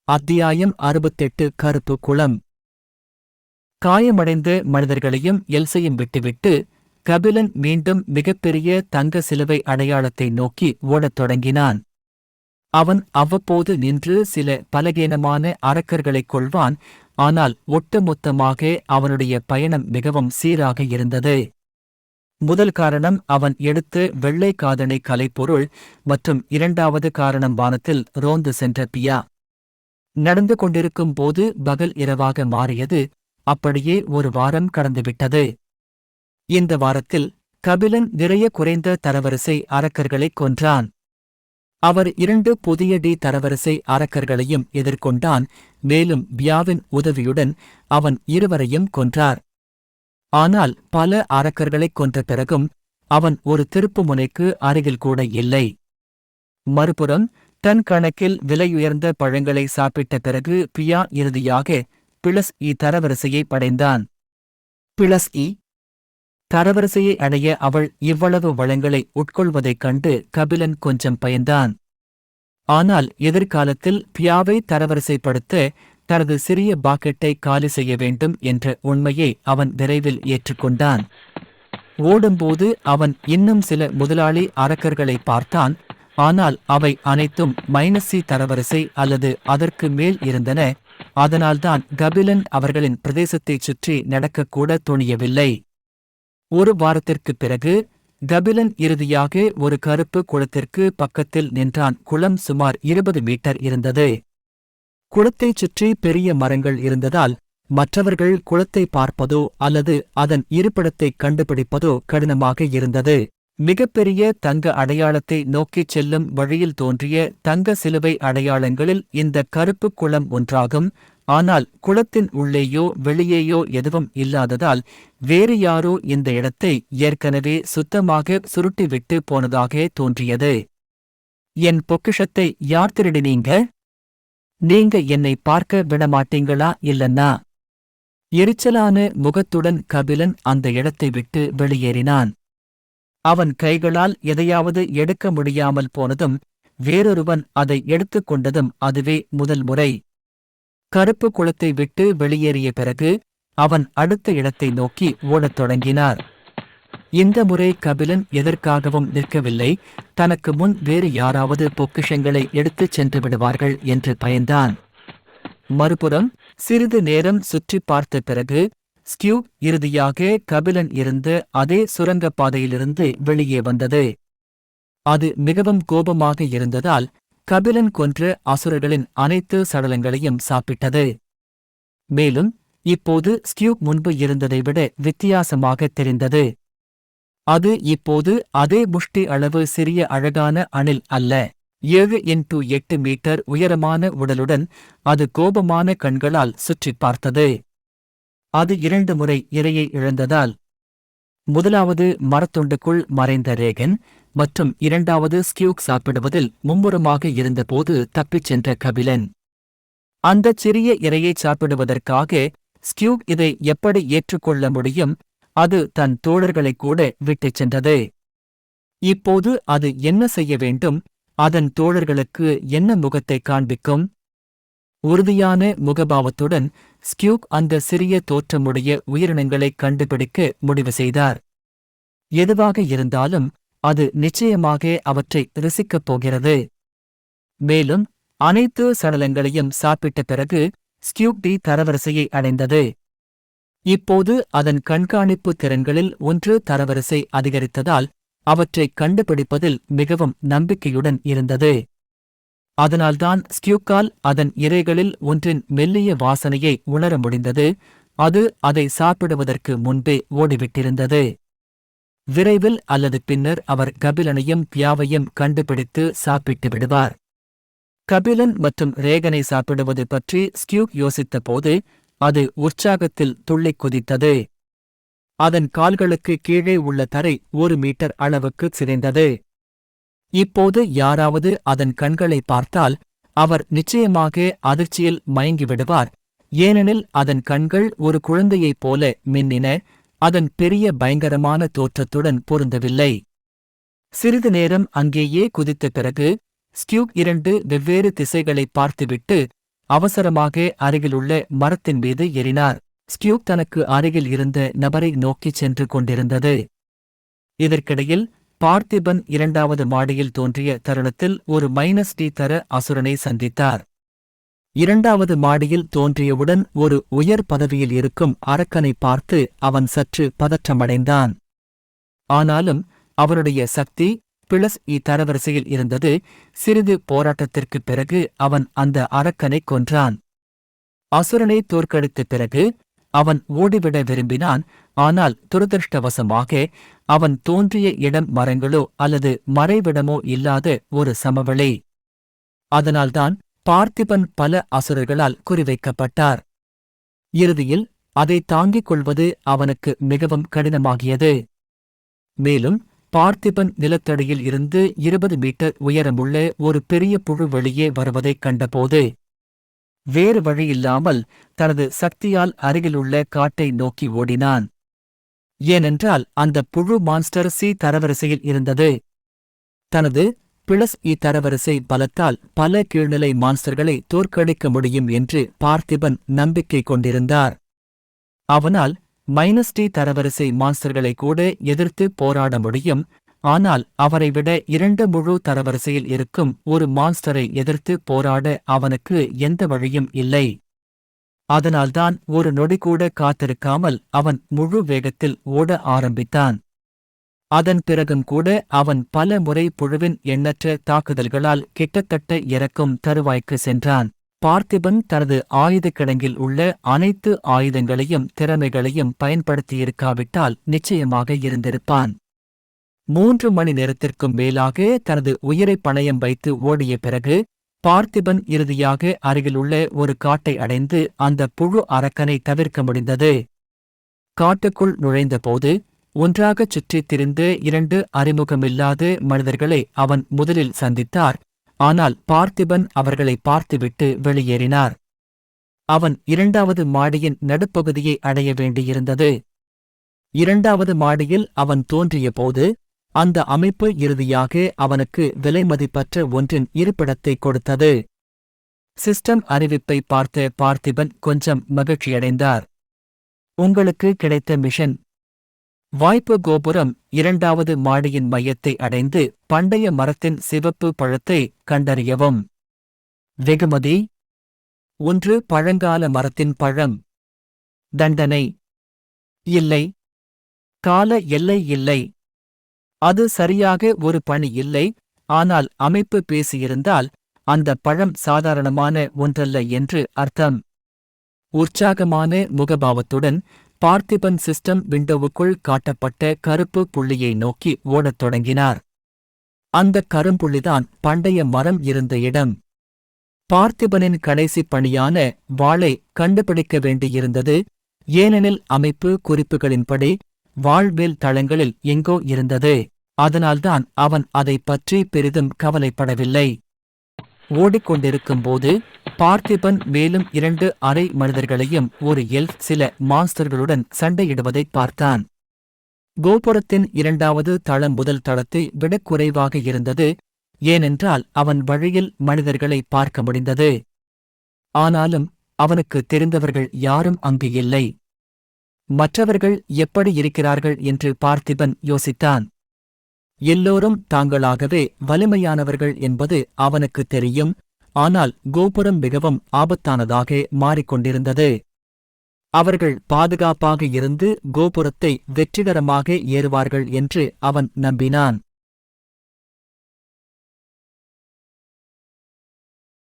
அத்தியாயம் 68 கருப்பு குளம். காயமடைந்த மனிதர்களையும் எல்சையும் விட்டுவிட்டு கபிலன் மீண்டும் மிகப்பெரிய தங்க சிலுவை அடையாளத்தை நோக்கி ஓடத் தொடங்கினான். அவன் அவ்வப்போது நின்று சில பலகீனமான அரக்கர்களைக் கொள்வான். ஆனால் ஒட்டுமொத்தமாக அவனுடைய பயணம் மிகவும் சீராக இருந்தது. முதல் காரணம் அவன் எடுத்த வெள்ளை காதணி கலைப்பொருள் மற்றும் இரண்டாவது காரணம் வானத்தில் ரோந்து சென்ற பியா. நடந்து கொண்டிருக்கும் போது பகல் இரவாக மாறியது. அப்படியே ஒரு வாரம் கடந்துவிட்டது. இந்த வாரத்தில் கபிலன் நிறைய குறைந்த தரவரிசை அரக்கர்களைக் கொன்றான். அவர் 2 புதிய தரவரிசை அரக்கர்களையும் எதிர்கொண்டான். மேலும் பியாவின் உதவியுடன் அவன் இருவரையும் கொன்றார். ஆனால் பல அரக்கர்களைக் கொன்ற பிறகும் அவன் ஒரு திருப்புமுனைக்கு அருகில் கூட இல்லை. மறுபுறம் டன் கணக்கில் விலையுயர்ந்த பழங்களை சாப்பிட்ட பிறகு பியா இறுதியாக +E தரவரிசையை படைந்தான். +E தரவரிசையை அடைய அவள் இவ்வளவு வளங்களை உட்கொள்வதைக் கண்டு கபிலன் கொஞ்சம் பயந்தான். ஆனால் எதிர்காலத்தில் பியாவை தரவரிசைப்படுத்த தனது சிறிய பாக்கெட்டை காலி செய்ய வேண்டும் என்ற உண்மையை அவன் விரைவில் ஏற்றுக்கொண்டான். ஓடும்போது அவன் இன்னும் சில முதலாளி அரக்கர்களை பார்த்தான். ஆனால் அவை அனைத்தும் -C தரவரிசை அல்லது அதற்கு மேல் இருந்தன. அதனால்தான் கபிலன் அவர்களின் பிரதேசத்தைச் சுற்றி நடக்கக்கூட துணியவில்லை. ஒரு வாரத்திற்குப் பிறகு கபிலன் இறுதியாக ஒரு கருப்பு குளத்திற்கு பக்கத்தில் நின்றான். குளம் சுமார் 20 மீட்டர் இருந்தது. குளத்தைச் சுற்றி பெரிய மரங்கள் இருந்ததால் மற்றவர்கள் குளத்தை பார்ப்பதோ அல்லது அதன் இருப்பிடத்தைக் கண்டுபிடிப்பதோ கடினமாக இருந்தது. மிகப்பெரிய தங்க அடையாளத்தை நோக்கிச் செல்லும் வழியில் தோன்றிய தங்க சிலுவை அடையாளங்களில் இந்த கருப்பு குளம் ஒன்றாகும். ஆனால் குளத்தின் உள்ளேயோ வெளியேயோ எதுவும் இல்லாததால் வேறு யாரோ இந்த இடத்தை ஏற்கனவே சுத்தமாக சுருட்டிவிட்டு போனதாக தோன்றியது. என் பொக்கிஷத்தை யார் திருடினீங்க? நீங்க என்னை பார்க்க விடமாட்டீங்களா இல்லன்னா? எரிச்சலான முகத்துடன் கபிலன் அந்த இடத்தை விட்டு வெளியேறினான். அவன் கைகளால் எதையாவது எடுக்க முடியாமல் போனதும் வேறொருவன் அதை எடுத்துக் கொண்டதும் அதுவே முதல் முறை. கருப்பு குளத்தை விட்டு வெளியேறிய பிறகு அவன் அடுத்த இடத்தை நோக்கி ஓடத் தொடங்கினார். இந்த முறை கபிலன் எதற்காகவும் நிற்கவில்லை. தனக்கு முன் வேறு யாராவது பொக்கிஷங்களை எடுத்துச் சென்று விடுவார்கள் என்று பயந்தான். மறுபுறம் சிறிது நேரம் சுற்றி பார்த்த பிறகு ஸ்கியூ இறுதியாக கபிலன் இருந்த அதே சுரங்கப்பாதையிலிருந்து வெளியே வந்தது. அது மிகவும் கோபமாக இருந்ததால் கபிலன் கொன்ற அசுரர்களின் அனைத்து சடலங்களையும் சாப்பிட்டது. மேலும் இப்போது ஸ்கியூ முன்பு இருந்ததை விட வித்தியாசமாக தெரிந்தது. அது இப்போது அதே முஷ்டி அளவு சிறிய அழகான அணில் அல்ல. 7x8 மீட்டர் உயரமான உடலுடன் அது கோபமான கண்களால் சுற்றிப் பார்த்தது. அது 2 முறை இரையை இழந்ததால் முதலாவது மரத்துண்டுக்குள் மறைந்த ரேகன் மற்றும் இரண்டாவது ஸ்கியூக் சாப்பிடுவதில் மும்முரமாக இருந்தபோது தப்பிச் சென்ற கபிலன். அந்தச் சிறிய இரையைச் சாப்பிடுவதற்காக ஸ்கியூக் இதை எப்படி ஏற்றுக்கொள்ள முடியும்? அது தன் தோழர்களைக் கூட விட்டுச் சென்றது. இப்போது அது என்ன செய்ய வேண்டும்? அதன் தோழர்களுக்கு என்ன முகத்தை காண்பிக்கும்? உறுதியான முகபாவத்துடன் ஸ்கியூக் அந்த சிறிய தோற்றமுடைய உயிரினங்களைக் கண்டுபிடிக்க முடிவு செய்தார். எதுவாக இருந்தாலும் அது நிச்சயமாக அவற்றை ருசிக்கப் போகிறது. மேலும் அனைத்து சடலங்களையும் சாப்பிட்ட பிறகு ஸ்கியூக் தரவரிசையை அடைந்தது. இப்போது அதன் கண்காணிப்பு திறன்களில் 1 தரவரிசை அதிகரித்ததால் அவற்றைக் கண்டுபிடிப்பதில் மிகவும் நம்பிக்கையுடன் இருந்தது. அதனால்தான் ஸ்கியூக்கால் அதன் இரைகளில் ஒன்றின் மெல்லிய வாசனையை உணர முடிந்தது. அது அதை சாப்பிடுவதற்கு முன்பே ஓடிவிட்டிருந்தது. விரைவில் அல்லது பின்னர் அவர் கபிலனையும் பியாவையும் கண்டுபிடித்து சாப்பிட்டு விடுவார். கபிலன் மற்றும் ரேகனை சாப்பிடுவது பற்றி ஸ்கியூக் யோசித்தபோது அது உற்சாகத்தில் துள்ளிக் குதித்தது. அதன் கால்களுக்கு கீழே உள்ள தரை 1 மீட்டர் அளவுக்கு சிதைந்தது. இப்போது யாராவது அதன் கண்களை பார்த்தால் அவர் நிச்சயமாக அதிர்ச்சியில் மயங்கிவிடுவார். ஏனெனில் அதன் கண்கள் ஒரு குழந்தையைப் போல மின்னின. அதன் பெரிய பயங்கரமான தோற்றத்துடன் பொருந்தவில்லை. சிறிது நேரம் அங்கேயே குதித்த பிறகு ஸ்கியூக் 2 வெவ்வேறு திசைகளை பார்த்துவிட்டு அவசரமாக அருகிலுள்ள மரத்தின் மீது ஏறினார். ஸ்டியூக் தனக்கு அருகில் இருந்த நபரை நோக்கிச் சென்று கொண்டிருந்தது. இதற்கிடையில் பார்த்திபன் 2வது மாடியில் தோன்றிய தருணத்தில் ஒரு -D தர அசுரனை சந்தித்தார். 2வது மாடியில் தோன்றியவுடன் ஒரு உயர் பதவியில் இருக்கும் அரக்கனை பார்த்து அவன் சற்று பதற்றமடைந்தான். ஆனாலும் அவனுடைய சக்தி +E தரவரிசையில் இருந்தது. சிறிது போராட்டத்திற்குப் பிறகு அவன் அந்த அரக்கனை கொன்றான். அசுரனை தோற்கடித்த பிறகு அவன் ஓடிவிட விரும்பினான். ஆனால் துரதிருஷ்டவசமாக அவன் தோன்றிய இடம் மரங்களோ அல்லது மறைவிடமோ இல்லாத ஒரு சமவெளி. அதனால்தான் பார்த்திபன் பல அசுரர்களால் குறிவைக்கப்பட்டார். இறுதியில் அதை தாங்கிக் கொள்வது அவனுக்கு மிகவும் கடினமாகியது. மேலும் பார்த்திபன் நிலத்தடியில் இருந்து 20 மீட்டர் உயரமுள்ள ஒரு பெரிய புழு வெளியே வருவதைக் கண்டபோது வேறு வழியில்லாமல் தனது சக்தியால் அருகிலுள்ள காட்டை நோக்கி ஓடினான். ஏனென்றால் அந்த புழு மான்ஸ்டர் C தரவரிசையில் இருந்தது. தனது +E தரவரிசை பலத்தால் பல கீழ்நிலை மான்ஸ்டர்களை தோற்கடிக்க முடியும் என்று பார்த்திபன் நம்பிக்கை கொண்டிருந்தார். அவனால் -D தரவரிசை மான்ஸ்டர்களை கூட எதிர்த்து போராட முடியும். ஆனால் அவரை விட 2 முழு தரவரிசையில் இருக்கும் ஒரு மான்ஸ்டரை எதிர்த்து போராட அவனுக்கு எந்த வழியும் இல்லை. அதனால்தான் ஒரு நொடிகூட காத்திருக்காமல் அவன் முழு வேகத்தில் ஓட ஆரம்பித்தான். அதன் பிறகும் கூட அவன் பல முறை புழுவின் எண்ணற்ற தாக்குதல்களால் கிட்டத்தட்ட இறக்கும் தருவாய்க்கு சென்றான். பார்த்திபன் தனது ஆயுதக் கிடங்கில் உள்ள அனைத்து ஆயுதங்களையும் திறமைகளையும் பயன்படுத்தியிருக்காவிட்டால் நிச்சயமாக இருந்திருப்பான். 3 மணி நேரத்திற்கும் மேலாக தனது உயிரை பணயம் வைத்து ஓடிய பிறகு பார்த்திபன் இறுதியாக அருகிலுள்ள ஒரு காட்டை அடைந்து அந்த புழு அரக்கனை தவிர்க்க முடிந்தது. காட்டுக்குள் நுழைந்தபோது ஒன்றாகச் சுற்றித் திரிந்த 2 அறிமுகமில்லாத மனிதர்களை அவன் முதலில் சந்தித்தார். ஆனால் பார்த்திபன் அவர்களை பார்த்துவிட்டு வெளியேறினார். அவன் 2வது மாடியின் நடுப்பகுதியை அடைய வேண்டியிருந்தது. 2வது மாடியில் அவன் தோன்றியபோது அந்த அமைப்பு இறுதியாக அவனுக்கு விலைமதிப்பற்ற ஒன்றின் இருப்பிடத்தை கொடுத்தது. சிஸ்டம் அறிவிப்பை பார்த்த பார்த்திபன் கொஞ்சம் மகிழ்ச்சியடைந்தார். உங்களுக்கு கிடைத்த மிஷன் வாய்ப்பு கோபுரம் 2வது மாடியின் மையத்தை அடைந்து பண்டைய மரத்தின் சிவப்பு பழத்தை கண்டறியவும். வெகுமதி 1 பழங்கால மரத்தின் பழம். தண்டனை இல்லை. கால எல்லை இல்லை. அது சரியாக ஒரு பணி இல்லை. ஆனால் அமைப்பு பேசியிருந்தால் அந்த பழம் சாதாரணமான ஒன்றல்ல என்று அர்த்தம். உற்சாகமான முகபாவத்துடன் பார்த்திபன் சிஸ்டம் விண்டோவுக்குள் காட்டப்பட்ட கருப்பு புள்ளியை நோக்கி ஓடத் தொடங்கினார். அந்த கரும்புள்ளிதான் பண்டைய மரம் இருந்த இடம். பார்த்திபனின் கடைசி பணியான வாளை கண்டுபிடிக்க வேண்டியிருந்தது. ஏனெனில் அமைப்பு குறிப்புகளின்படி வாள்மேல் தளங்களில் எங்கோ இருந்தது. அதனால்தான் அவன் அதைப் பற்றி பெரிதும் கவலைப்படவில்லை. ஓடிக்கொண்டிருக்கும்போது பார்த்திபன் மேலும் 2 அரை மனிதர்களையும் ஒரு எல்ஃப் சில மான்ஸ்டர்களுடன் சண்டையிடுவதைப் பார்த்தான். கோபுரத்தின் 2வது தளம் முதல் தளத்தை விடக் குறைவாக இருந்தது. ஏனென்றால் அவன் வழியில் மனிதர்களை பார்க்க முடிந்தது. ஆனாலும் அவனுக்கு தெரிந்தவர்கள் யாரும் அங்கு இல்லை. மற்றவர்கள் எப்படி இருக்கிறார்கள் என்று பார்த்திபன் யோசித்தான். எல்லோரும் தாங்களாகவே வலிமையானவர்கள் என்பது அவனுக்கு தெரியும். ஆனால் கோபுரம் மிகவும் ஆபத்தானதாக மாறிக்கொண்டிருந்தது. அவர்கள் பாதுகாப்பாக இருந்து கோபுரத்தை வெற்றிகரமாக ஏறுவார்கள் என்று அவன் நம்பினான்.